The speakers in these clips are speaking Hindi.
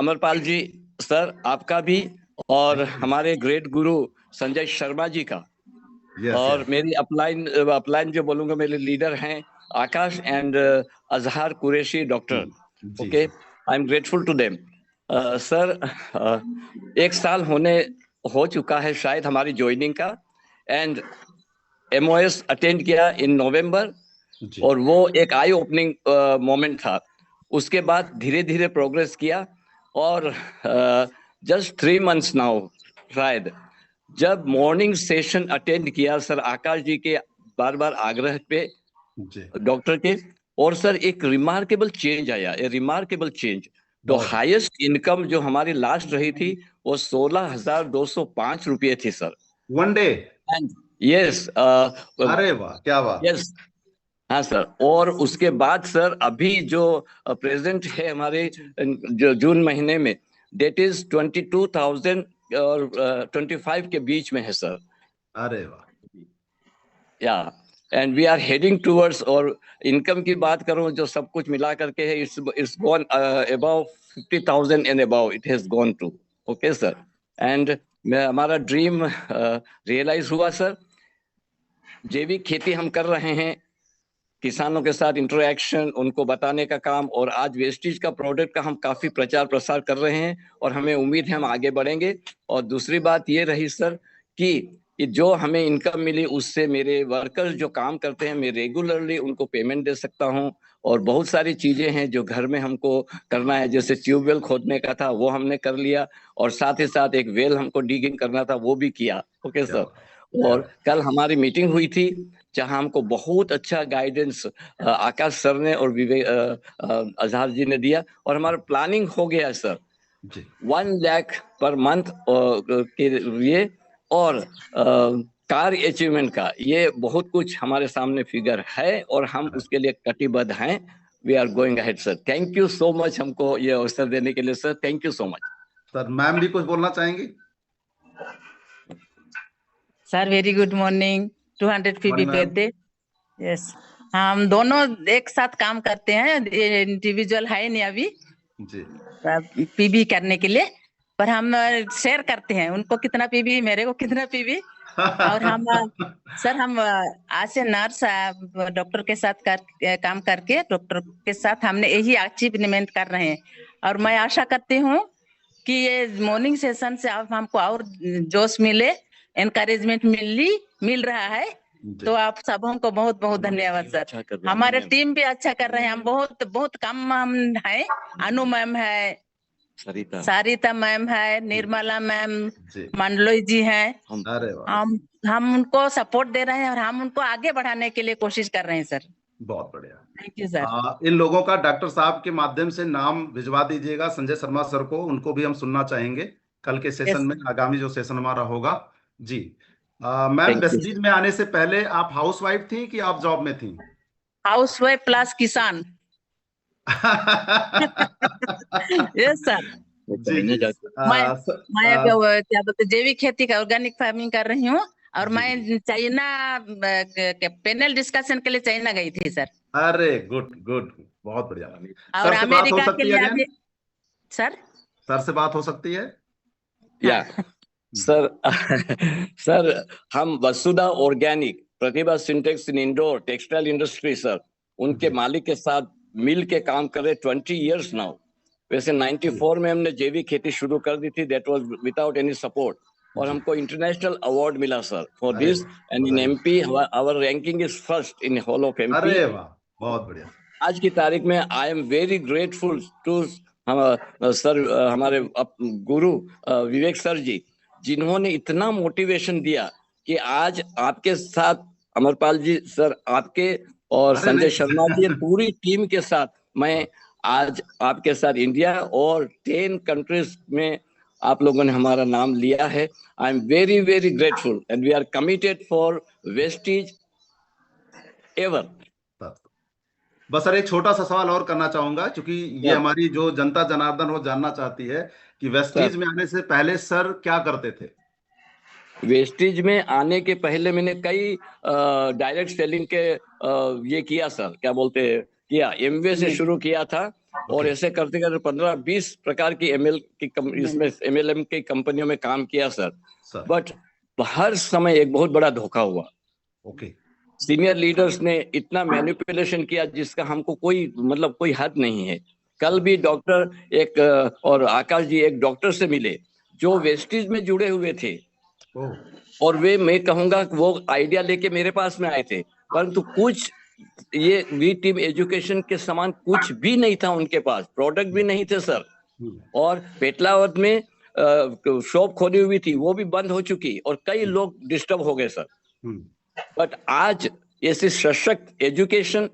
अमरपाल जी सर, आपका भी और हमारे ग्रेट गुरु संजय शर्मा जी का। और मेरी अपलाइन जो बोलूंगा, मेरे लीडर हैं Akash and Azhar Qureshi doctor. Okay, I am grateful to them. Sir, 1 साल हो चुका है शायद हमारी ज्वाइनिंग का, एंड MOS अटेंड किया इन नवंबर, और वो एक आई ओपनिंग मोमेंट था। उसके बाद धीरे धीरे प्रोग्रेस किया, और जस्ट 3 months नाउ शायद, जब मॉर्निंग सेशन अटेंड किया सर, आकाश जी के बार बार आग्रह पे डॉक्टर के, और सर एक रिमार्केबल चेंज आया, ए रिमार्केबल चेंज। तो हाईएस्ट इनकम जो हमारी लास्ट रही थी वो 16,205 रुपये थी सर, वन डे। यस, अरे वाह, क्या बात। यस, हाँ सर। और उसके बाद सर अभी जो प्रेजेंट है हमारे जो जून महीने में, डेट इज 22,000 और 25 के बीच में है सर। अरे वाह। Yeah and we are heading towards, और इनकम की बात करूं जो सब कुछ मिला करके है, it's gone about 50,000 and about it has gone to. Okay sir, and हमारा ड्रीम रियलाइज हुआ सर। जैविक खेती हम कर रहे हैं, किसानों के साथ इंटरेक्शन, उनको बताने का काम, और आज वेस्टेज का प्रोडक्ट का हम काफी प्रचार प्रसार कर रहे हैं, और हमें उम्मीद है हम आगे बढ़ेंगे। और दूसरी बात ये रही सर कि जो हमें इनकम मिली उससे मेरे वर्कर्स जो काम करते हैं, मैं रेगुलरली उनको पेमेंट दे सकता हूं। और बहुत सारी चीजें हैं जो घर में हमको करना है, जैसे ट्यूबवेल खोदने का था वो हमने कर लिया, और साथ ही साथ एक वेल हमको डिगिंग करना था वो भी किया। ओके सर, और कल हमारी मीटिंग हुई थी जहां हमको बहुत अच्छा गाइडेंस आकाश सर ने और विवेक अजहर जी ने दिया, और हमारा प्लानिंग हो गया सर 1 लाख पर मंथ के लिए, और कार अचीवमेंट का ये बहुत कुछ हमारे सामने फिगर है, और हम उसके लिए कटिबद्ध हैं। We are going ahead sir. Thank you so much हमको ये अवसर देने के लिए sir, thank you so much. Sir, ma'am भी कुछ बोलना चाहेंगी? Sir very good morning, 250 birthday. Yes, हम दोनों एक साथ काम करते हैं, इंडिविजुअल है नहीं अभी जी पीबी करने के लिए, पर हम शेयर करते हैं, उनको कितना पीबी, मेरे को कितना पीबी। और हम सर, हम आज से नर्स डॉक्टर के साथ काम करके डॉक्टर के साथ हमने यही अचीवमेंट कर रहे हैं। और मैं आशा करती हूँ कि ये मॉर्निंग सेशन से आप हमको और जोश मिले, एनकरेजमेंट मिल रहा है। तो आप सबों को बहुत बहुत धन्यवाद सर। हमारे टीम भी अच्छा कर रहे हैं, हम बहुत कम हम है, अनु मैम है, सारिता मैम है, निर्मला मैम, मंडलोई जी हैं, हम उनको सपोर्ट दे रहे हैं और हम उनको आगे बढ़ाने के लिए कोशिश कर रहे हैं सर। बहुत बढ़िया, थैंक यू सर। इन लोगों का डॉक्टर साहब के माध्यम से नाम भिजवा दीजिएगा संजय शर्मा सर को, उनको भी हम सुनना चाहेंगे कल के सेशन में, आगामी जो सेशन हमारा होगा जी। मैम, वेस्टीज में आने से पहले आप हाउसवाइफ थी कि आप जॉब में थी? हाउसवाइफ प्लस किसान। यस सर जी। मैं क्या बोलते जैविक खेती का ऑर्गेनिक फार्मिंग कर रही हूँ, और मैं चाइना पैनल डिस्कशन के लिए चाइना गई थी सर। अरे गुड गुड, बहुत बढ़िया। और अमेरिका के लिए अभी सर से बात हो सकती है? या सर सर, हम वसुधा ऑर्गेनिक, प्रतिभा सिंटेक्स इन इंडोर टेक्सटाइल इंडस्ट्री सर, उनके मालिक के साथ मिल के काम कर रहे 20 years नाउ। वैसे 94 में हमने जैविक खेती शुरू कर दी थी, that was without any support, और हमको इंटरनेशनल अवार्ड मिला sir for this, and in MP our ranking is first in whole of MP. अरे वाह, बहुत बढ़िया। आज की तारीख में I am very grateful to sir, हमारे गुरु विवेक सर जी, जिन्होंने इतना मोटिवेशन दिया कि आज आपके साथ अमरपाल जी सर, आपके और संजय शर्मा जी पूरी टीम के साथ मैं आज आपके साथ इंडिया और 10 कंट्रीज में आप लोगों ने हमारा नाम लिया है। I am very very grateful, and we are committed for wastage ever. बस सर, एक छोटा सा सवाल और करना चाहूंगा, क्योंकि ये हमारी जो जनता जनार्दन वो जानना चाहती है कि वेस्टीज में आने से पहले सर क्या करते थे? वेस्टेज में आने के पहले मैंने कई डायरेक्ट सेलिंग के ये किया सर, क्या बोलते हैं, किया एमवे से शुरू किया था, और ऐसे करते करते 15-20 प्रकार की इसमें MLM की कंपनियों में काम किया सर। बट हर समय एक बहुत बड़ा धोखा हुआ। ओके। सीनियर लीडर्स ने इतना मैनिपुलेशन किया जिसका हमको कोई हद नहीं है। कल भी डॉक्टर और आकाश जी एक डॉक्टर से मिले जो वेस्टीज में जुड़े हुए थे, और मैं कहूंगा वो आइडिया लेके मेरे पास में आए थे, परंतु कुछ ये वी टीम एजुकेशन के समान कुछ भी नहीं था उनके पास, प्रोडक्ट भी नहीं थे सर। और पेटलावद में शॉप खोली हुई थी, वो भी बंद हो चुकी और कई लोग डिस्टर्ब हो गए सर। बट आज ऐसे सशक्त एजुकेशन,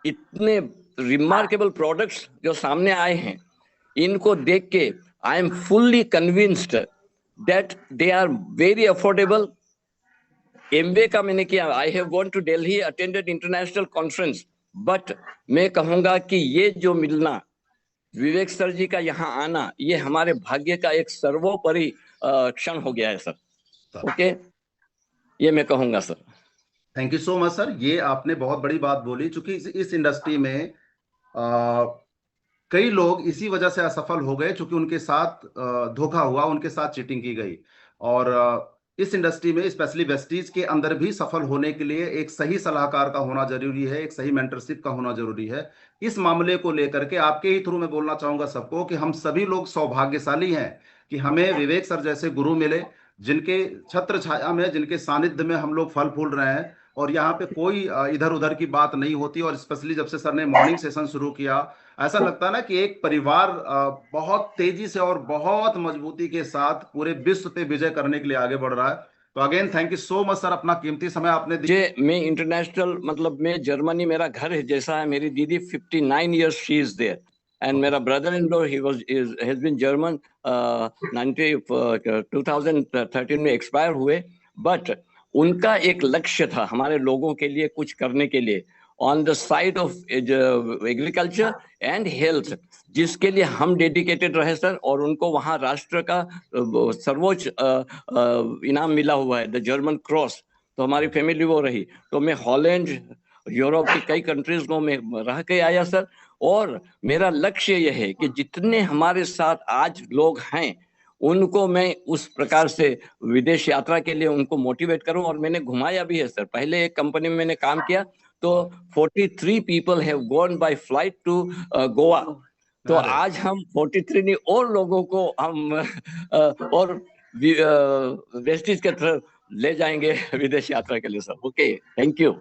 इतने रिमार्केबल प्रोडक्ट्स जो सामने आए हैं, इनको देख के I am fully convinced that they are very affordable. MBA का मैंने किया, I have gone to Delhi, attended international conference, but मैं कहूंगा कि ये जो मिलना, विवेक सर जी का यहाँ आना, ये हमारे भाग्य का एक सर्वोपरि क्षण हो गया है सर। ओके, ये मैं कहूंगा sir. Thank you so much sir. ये आपने बहुत बड़ी बात बोली, चूंकि इस इंडस्ट्री में कई लोग इसी वजह से असफल हो गए, चूंकि उनके साथ धोखा हुआ, उनके साथ चीटिंग की गई। और इस इंडस्ट्री में स्पेशली वेस्टीज के अंदर भी सफल होने के लिए एक सही सलाहकार का होना जरूरी है, एक सही मेंटरशिप का होना जरूरी है। इस मामले को लेकर के आपके ही थ्रू मैं बोलना चाहूंगा सबको कि हम सभी लोग सौभाग्यशाली हैं कि हमें विवेक सर जैसे गुरु मिले, जिनके छत्र छाया में, जिनके सानिध्य में हम लोग फल फूल रहे हैं। और यहाँ पे कोई इधर उधर की बात नहीं होती। और स्पेशली जब से सर ने मॉर्निंग सेशन शुरू किया, ऐसा लगता है ना कि एक परिवार बहुत तेजी से और बहुत मजबूती के साथ पूरे विश्व पे विजय करने के लिए आगे बढ़ रहा है। तो again thank you so much sir, अपना कीमती समय आपने दिया। मैं इंटरनेशनल मैं जर्मनी मेरा घर है जैसा है। मेरी दीदी 59 years she is there, and मेरा brother in law has been German, 2013 में एक्सपायर हुए। बट उनका एक लक्ष्य था हमारे लोगों के लिए कुछ करने के लिए on the side of agriculture and health, जिसके लिए हम डेडिकेटेड रहे सर। और उनको वहाँ राष्ट्र का सर्वोच्च इनाम मिला हुआ है, द जर्मन क्रॉस। तो हमारी फैमिली वो रही। तो मैं हॉलैंड, यूरोप की कई कंट्रीज को मैं रह के आया सर। और मेरा लक्ष्य यह है कि जितने हमारे साथ आज लोग हैं उनको मैं उस प्रकार से विदेश यात्रा के लिए उनको मोटिवेट करूं। और मैंने घुमाया भी है सर। पहले एक कंपनी में मैंने काम किया तो 43 people have gone by flight to Goa. तो आज हम 43 नहीं और लोगों को हम और वेस्टीज के तरफ ले जाएंगे विदेश यात्रा के लिए सर। Okay, thank you.